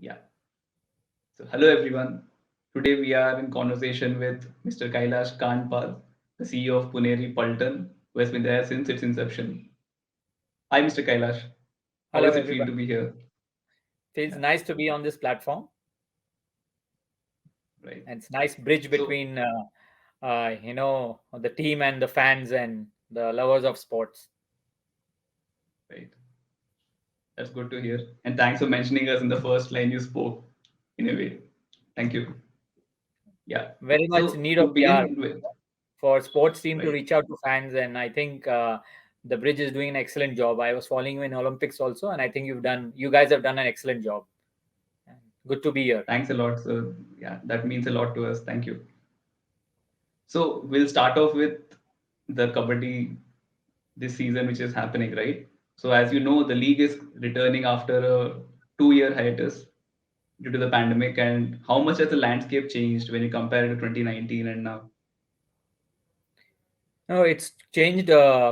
Yeah. So, hello everyone. Today we are in conversation with Mr. Kailash Kandpal, the CEO of Puneri Paltan, who has been there since its inception. Hi, Mr. Kailash. How Hello, does it feel to everybody. be here? Feels Yeah, nice to be on this platform, right. and it's nice bridge So, between the team and the fans and the lovers of sports. right. That's good to hear. And thanks for mentioning us in the first line you spoke, in a way. Thank you. Yeah. Very much So, need to of the hour begin with, for sports team to right. reach out to fans, and I think the bridge is doing an excellent job. I was following you in Olympics also, and I think you guys have done an excellent job. Good to be here. Thanks a lot. So, yeah, that means a lot to us. Thank you. So, we'll start off with the Kabaddi this season, which is happening, right? So, as you know, the league is returning after a 2 year hiatus due to the pandemic. And how much has the landscape changed when you compare it to 2019 and now? No, it's changed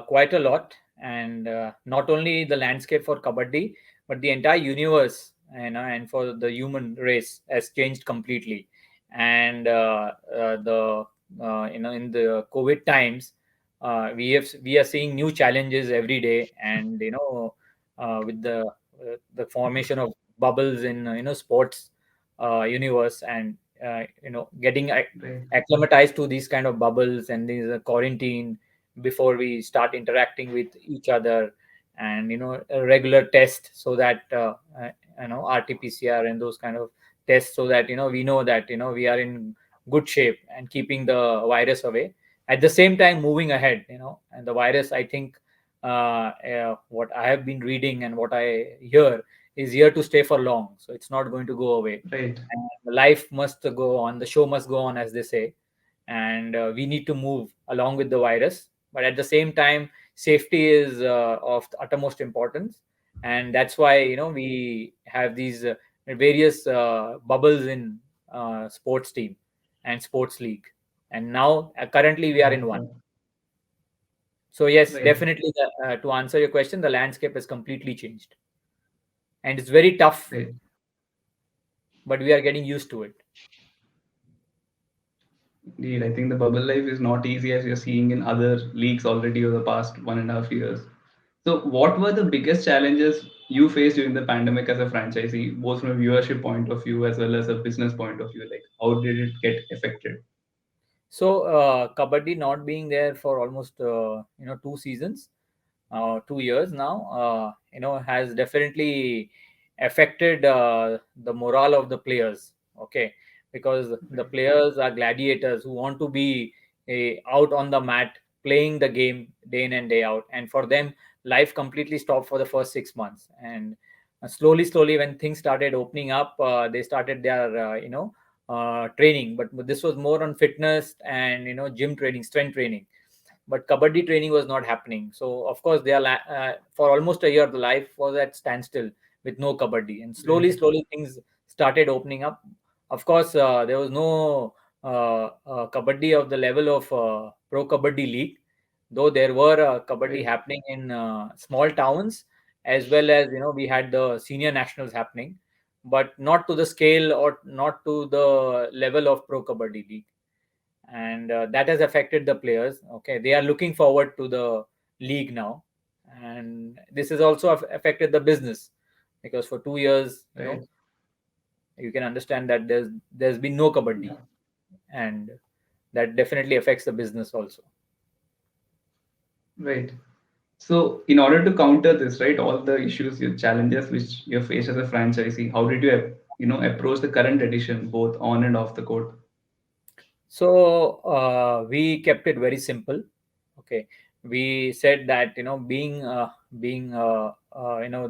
quite a lot, and not only the landscape for kabaddi, but the entire universe, and for the human race has changed completely. And the in the COVID times, we are seeing new challenges every day, and with the formation of bubbles in sports universe, and getting Right, acclimatized to these kind of bubbles and these quarantine before we start interacting with each other, and a regular test, so that RT-PCR and those kind of tests, so that we know that we are in good shape and keeping the virus away, at the same time moving ahead, and the virus, I think, what I have been reading and what I hear, is here to stay for long, so it's not going to go away. right, And life must go on, the show must go on, as they say, and we need to move along with the virus, but at the same time, safety is of the uttermost importance, and that's why we have these various bubbles in sports team and sports league, and now currently we are in one. So yes, right, definitely, to answer your question, the landscape has completely changed, and it's very tough, right. but we are getting used to it. Indeed, I think the bubble life is not easy as you're seeing in other leagues already over the past 1.5 years. So, what were the biggest challenges you faced during the pandemic as a franchisee, both from a viewership point of view as well as a business point of view? Like, how did it get affected? So kabaddi not being there for almost 2 seasons, 2 years now, has definitely affected the morale of the players. Okay, because the Right, players are gladiators who want to be out on the mat playing the game day in and day out, and for them, life completely stopped for the first 6 months. And slowly, when things started opening up, they started their training, but this was more on fitness and gym training, strength training, but kabaddi training was not happening. So of course, for almost a year, the life was at standstill with no kabaddi, and right, slowly things started opening up. Of course, there was no kabaddi of the level of Pro Kabaddi League, though there were kabaddi right, happening in small towns, as well as we had the senior nationals happening, but not to the scale or not to the level of Pro Kabaddi League, and that has affected the players. Okay, they are looking forward to the league now, and this has also affected the business, because for 2 years, right. you can understand that there's been no kabaddi, Yeah, and that definitely affects the business also. right. So, in order to counter this, right, all the issues, your challenges which you face as a franchisee, how did you, approach the current edition, both on and off the court? So we kept it very simple. Okay, we said that being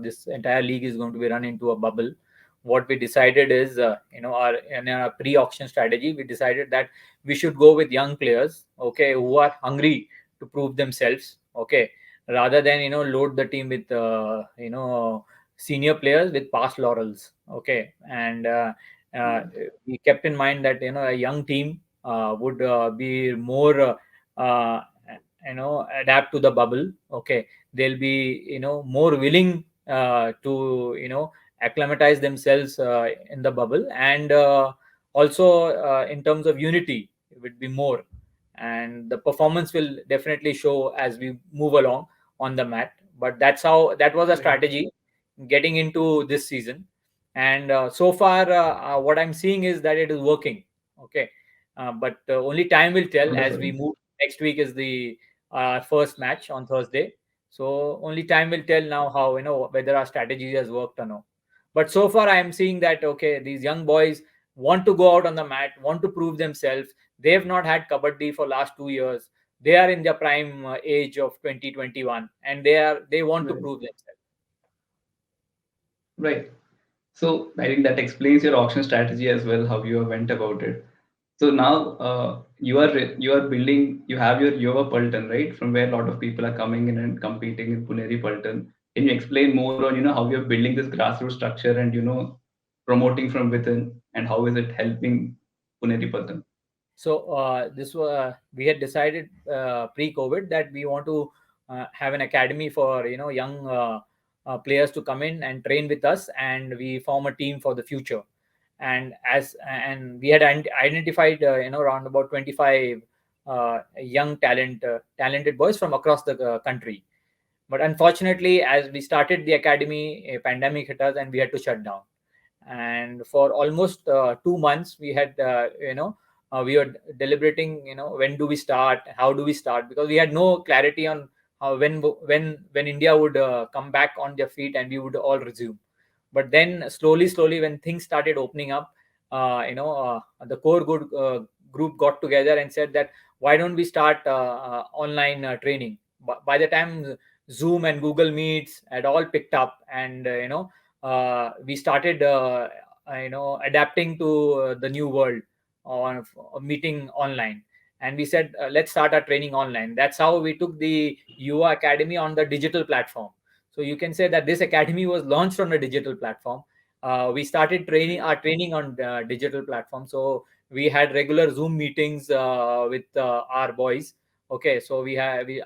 this entire league is going to be run into a bubble. What we decided is, our in our pre-auction strategy, we decided that we should go with young players, okay, who are hungry to prove themselves, okay, rather than load the team with senior players with past laurels, okay, and Right, we kept in mind that a young team would be more uh, adapt to the bubble. Okay, they'll be more willing to acclimatize themselves in the bubble, and also in terms of unity, it would be more, and the performance will definitely show as we move along on the mat. But that was a Right. strategy getting into this season, and so far what I'm seeing is that it is working. Okay, but only time will tell as we Wonderful. move. Next week is the first match on Thursday, so only time will tell now how, whether our strategy has worked or no. But so far I am seeing that okay, these young boys want to go out on the mat, want to prove themselves. They have not had kabaddi for last 2 years. They are in their prime age of 2021, and they want to Right. prove themselves. Right. So I think that explains your auction strategy as well, how you went about it. So now you are building, you have your Yuva Paltan, right? From where a lot of people are coming in and competing in Puneri Paltan. Can you explain more on how you're building this grassroots structure and promoting from within, and how is it helping Puneri Paltan? So this was we had decided pre-COVID that we want to have an academy for young players to come in and train with us, and we form a team for the future. And we had identified around about 25 young talented boys from across the country. But unfortunately, as we started the academy, a pandemic hit us and we had to shut down. And for almost 2 months, we were deliberating, when do we start, how do we start, because we had no clarity on how, when India would come back on their feet and we would all resume. But then slowly, when things started opening up, the core good group got together and said that why don't we start online training. By the time Zoom and Google Meets had all picked up, and we started adapting to the new world on meeting online, and we said let's start our training online. That's how we took the UA Academy on the digital platform. So you can say that this academy was launched on a digital platform. We started training our training on digital platform. So we had regular Zoom meetings with our boys. Okay, so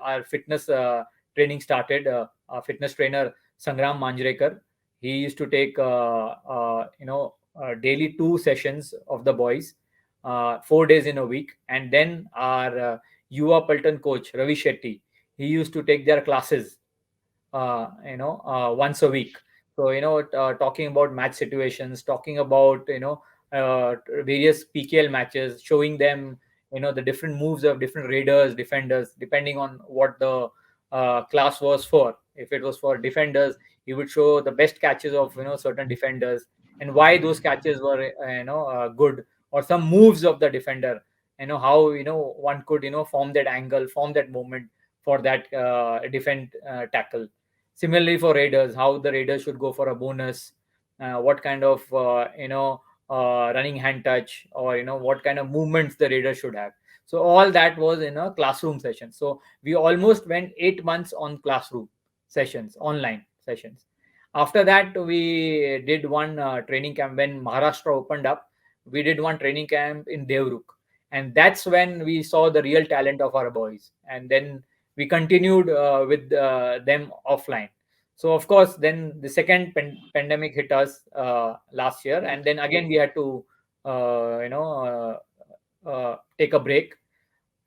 our fitness training started. Our fitness trainer Sangram Manjrekar, he used to take daily 2 sessions of the boys, 4 days in a week. And then our Yuva Paltan coach Ravi Shetty, he used to take their classes once a week. So talking about match situations, talking about various PKL matches, showing them the different moves of different raiders, defenders, depending on what the class was for. If it was for defenders, he would show the best catches of certain defenders, and why those catches were good, or some moves of the defender, how one could form that angle, form that movement for that defend tackle. Similarly, for raiders, how the raiders should go for a bonus, what kind of running hand touch, or what kind of movements the raider should have. So all that was in a classroom session. So we almost went 8 months on classroom sessions, online sessions. After that, we did one training camp when Maharashtra opened up. We did one training camp in Devruk, and that's when we saw the real talent of our boys. And then we continued with them offline. So of course, then the second pandemic hit us last year, and Right. then again we had to take a break.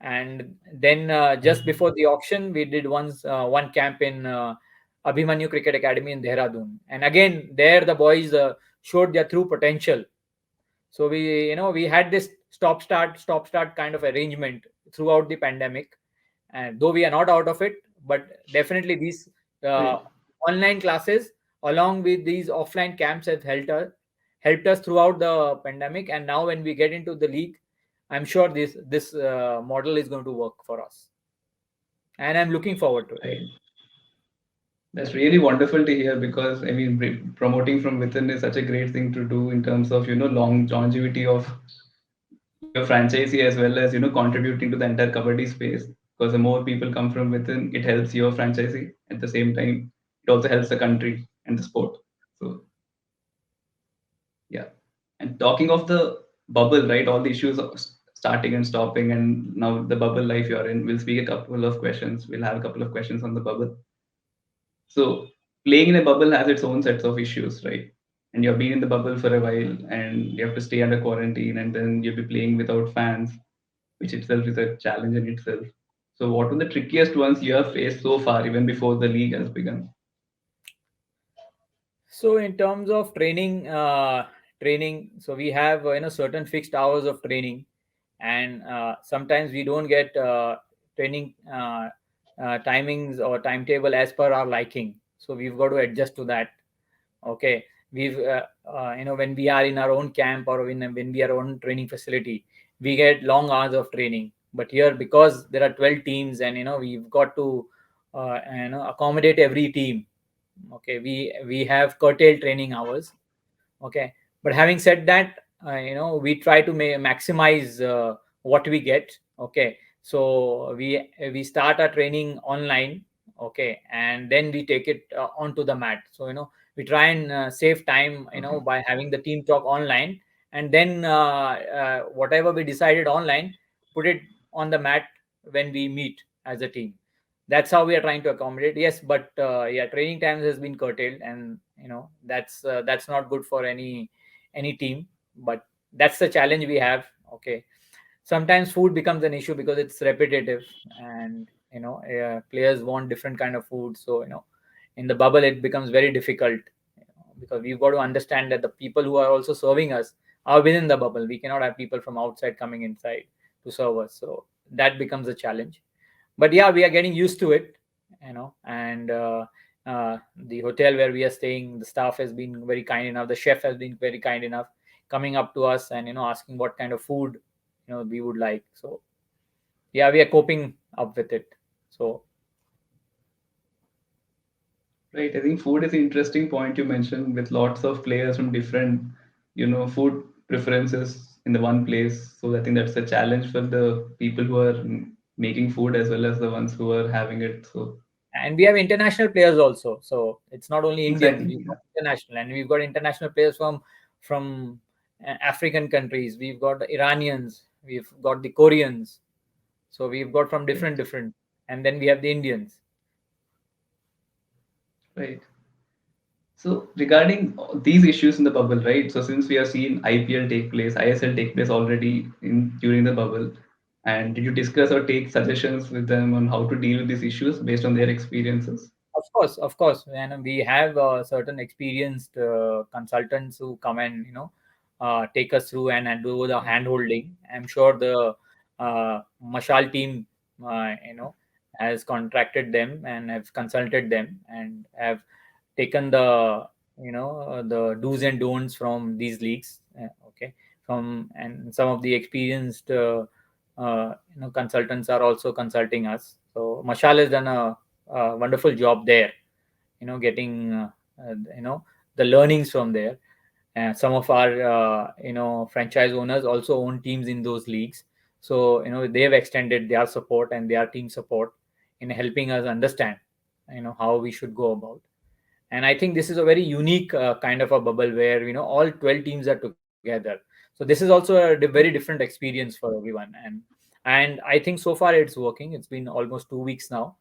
And then just before the auction, we did one camp in Abhimanyu Cricket Academy in Dehradun, and again there the boys showed their true potential. So we had this stop start kind of arrangement throughout the pandemic, and though we are not out of it, but definitely these uh, Right. online classes along with these offline camps have helped us throughout the pandemic. And now when we get into the league, I'm sure this model is going to work for us, and I'm looking forward to it. Right. That's really wonderful to hear, because I mean, promoting from within is such a great thing to do in terms of longevity of your franchisee, as well as contributing to the entire kabaddi space. Because the more people come from within, it helps your franchisee. At the same time, it also helps the country and the sport. So yeah. And talking of the bubble, right? All the issues of starting and stopping, and now the bubble life you're in. We'll speak a couple of questions. We'll have a couple of questions on the bubble. So playing in a bubble has its own sets of issues, right? and you've been in the bubble for a while, and you have to stay under quarantine, and then you'll be playing without fans, which itself is a challenge in itself. So, what were the trickiest ones you have faced so far, even before the league has begun? So in terms of training, so we have certain fixed hours of training, and sometimes we don't get training timings or timetable as per our liking. So we've got to adjust to that. Okay, we've when we are in our own camp or when we are on training facility, we get long hours of training. But here, because there are 12 teams, and we've got to accommodate every team. Okay, we have curtailed training hours. Okay, but having said that, we try to maximize what we get. Okay, so we start our training online. Okay, and then we take it onto the mat. So we try and save time, Okay. by having the team talk online, and then whatever we decided online, put it on the mat when we meet as a team. That's how we are trying to accommodate. Yes, but yeah, training times has been curtailed, and that's not good for any team. But that's the challenge we have. Okay, sometimes food becomes an issue because it's repetitive, and players want different kind of food. So in the bubble it becomes very difficult, because we've got to understand that the people who are also serving us are within the bubble. We cannot have people from outside coming inside to serve us. So that becomes a challenge. But yeah, we are getting used to it. And the hotel where we are staying, the staff has been very kind enough, the chef has been very kind enough, coming up to us and asking what kind of food we would like. So yeah, we are coping up with it. So Right. I think food is an interesting point you mentioned, with lots of players from different, food preferences in the one place. So I think that's a challenge for the people who are making food as well as the ones who are having it. So and we have international players also, so it's not only Indians, exactly. we've Yeah. got international, and we've got international players from African countries. We've got the Iranians, we've got the Koreans. So we've got from Right. different, and then we have the Indians. Right. So regarding these issues in the bubble, right? So since we have seen IPL take place, ISL take place already in during the bubble, and did you discuss or take suggestions with them on how to deal with these issues based on their experiences? Of course, and we have certain experienced consultants who come and take us through and do the Right. hand holding. I'm sure the Mashal team, has contracted them and have consulted them and have taken the do's and don'ts from these leagues. Okay, from and some of the experienced consultants are also consulting us. So Mashal has done a wonderful job there, getting the learnings from there. Some of our franchise owners also own teams in those leagues, so they have extended their support and their team support in helping us understand how we should go about. And I think this is a very unique kind of a bubble where all 12 teams are together. So this is also a very different experience for everyone. And I think so far it's working. It's been almost 2 weeks now,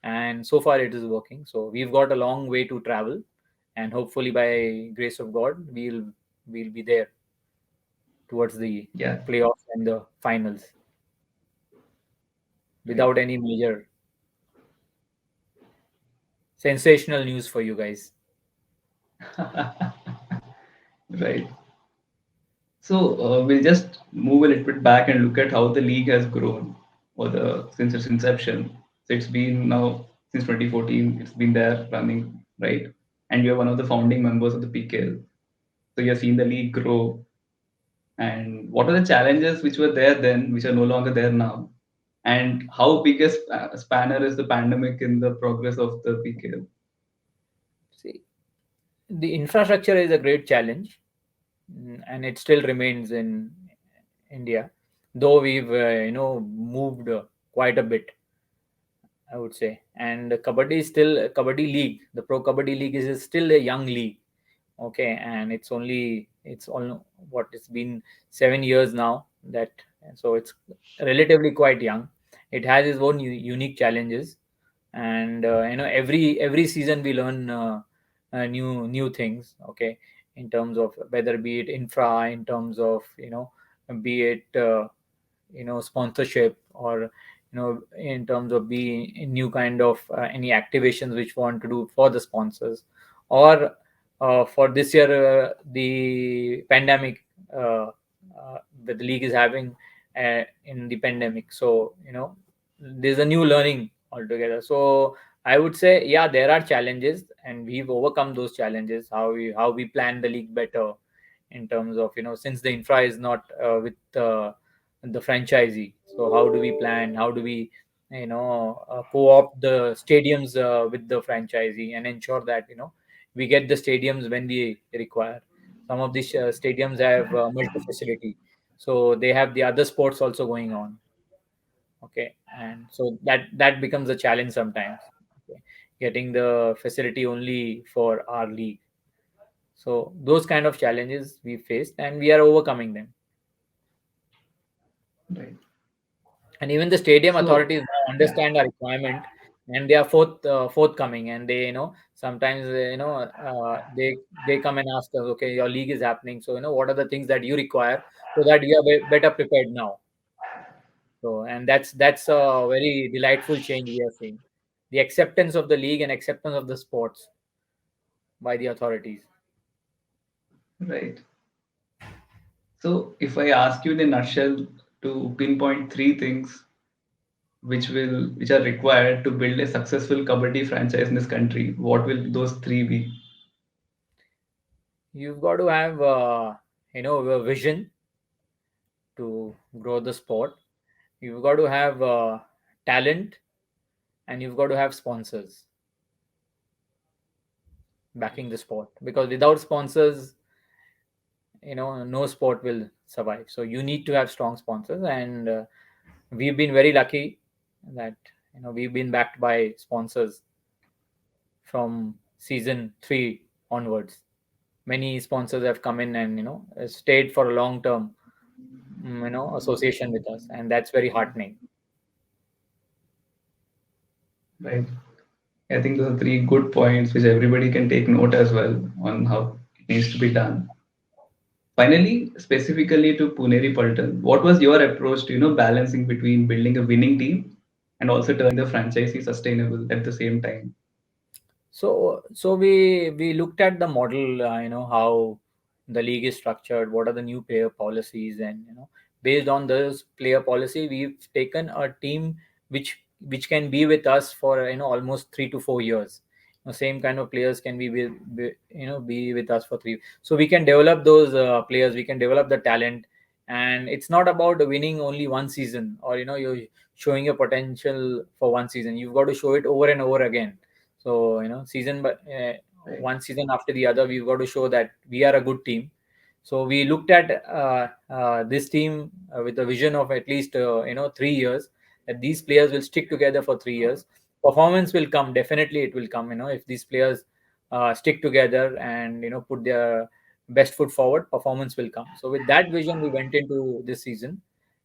and so far it is working. So we've got a long way to travel, and hopefully by grace of God we'll be there towards the Yeah. playoffs and the finals Right. without any major sensational news for you guys. Right. So we'll just move a little bit back and look at how the league has grown, or the since its inception. So it's been now since 2014. It's been there running, right? And you're one of the founding members of the PKL. So you've seen the league grow. And what are the challenges which were there then, which are no longer there now? And how big a spanner is the pandemic in the progress of the PKL? See, the infrastructure is a great challenge, and it still remains in India, though we've moved quite a bit, I would say. And Kabaddi is still Kabaddi League. The Pro Kabaddi League is still a young league. Okay, and it's all what it's been 7 years now. That so it's relatively quite young. It has its own unique challenges, and every season we learn new things. Okay, in terms of whether be it infra, in terms of be it sponsorship, or in terms of be new kind of any activations which want to do for the sponsors, or for this year the pandemic that the league is having in the pandemic. So there's a new learning altogether. So I would say, yeah, there are challenges, and we've overcome those challenges. How we plan the league better, in terms of since the infra is not with the franchisee. So how do we plan? How do we co-opt the stadiums with the franchisee and ensure that we get the stadiums when we require. Some of these stadiums have multi-facility, so they have the other sports also going on. Okay, and so that becomes a challenge sometimes. Okay, getting the facility only for our league. So those kind of challenges we faced, and we are overcoming them. Right. And even the stadium So authorities now yeah, understand our requirement, and they are forthcoming, and they sometimes they come and ask us, okay, your league is happening, so what are the things that you require, so that we are better prepared now. So, and that's a very delightful change we are seeing, the acceptance of the league and acceptance of the sports by the authorities. right. So if I ask you in a nutshell to pinpoint three things which are required to build a successful kabaddi franchise in this country, what will those three be? You've got to have a vision to grow the sport. You've got to have talent, and you've got to have sponsors backing the sport, because without sponsors, no sport will survive. So you need to have strong sponsors, and we've been very lucky that we've been backed by sponsors from season 3 onwards. Many sponsors have come in and stayed for a long term association with us, and that's very heartening. Right. I think those are three good points which everybody can take note as well on how it needs to be done. Finally, specifically to Puneri Paltan, what was your approach to balancing between building a winning team and also turning the franchisee sustainable at the same time? So we looked at the model, how the league is structured, what are the new player policies, and based on those player policy, we've taken a team which can be with us for almost 3 to 4 years. Same kind of players can be with us for three. So we can develop those players, we can develop the talent, and it's not about winning only one season, or you're showing your potential for one season. You've got to show it over and over again. So season but Right. one season after the other, we've got to show that we are a good team. So we looked at this team with a vision of at least 3 years, that these players will stick together for 3 years. Performance will come, definitely it will come, if these players stick together and put their best foot forward, performance will come. So with that vision, we went into this season,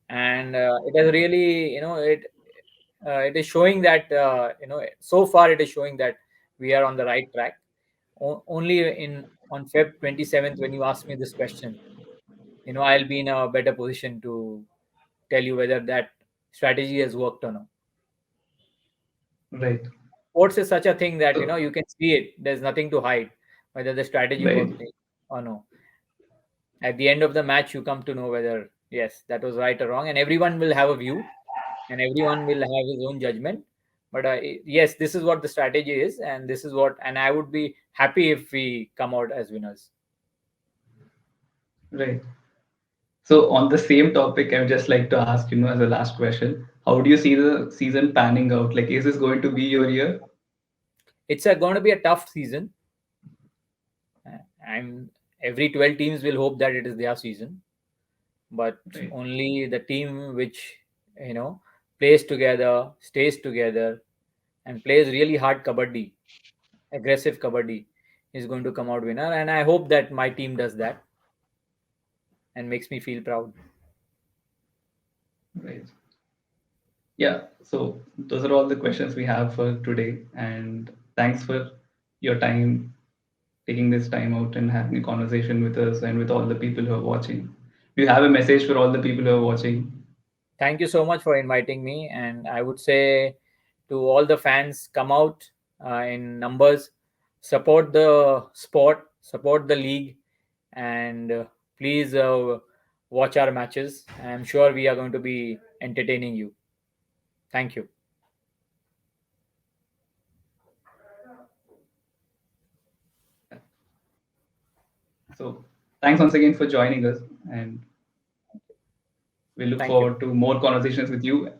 and it has really it is showing that so far it is showing that we are on the right track. Only in on Feb 27th, when you ask me this question, I'll be in a better position to tell you whether that strategy has worked or not. Right. Sports is such a thing that So, you can see it, there's nothing to hide, whether the strategy right. worked or no. At the end of the match, you come to know whether yes, that was right or wrong, and everyone will have a view, and everyone will have his own judgment. But yes, this is what the strategy is, and this is what, and I would be happy if we come out as winners. Right. So on the same topic, I would just like to ask, as a last question, how do you see the season panning out? Like, is this going to be your year? It's going to be a tough season. And every 12 teams will hope that it is their season, but Right. only the team which plays together, stays together, and plays really hard kabaddi, aggressive kabaddi, is going to come out winner. And I hope that my team does that and makes me feel proud. Right. Yeah. So those are all the questions we have for today. And thanks for your time taking this time out and having a conversation with us and with all the people who are watching. Do you have a message for all the people who are watching? Thank you so much for inviting me. And I would say to all the fans, come out in numbers, support the sport, support the league, and please watch our matches. I'm sure we are going to be entertaining you. Thank you. So thanks once again for joining us, and we look Thank you. forward to more conversations with you.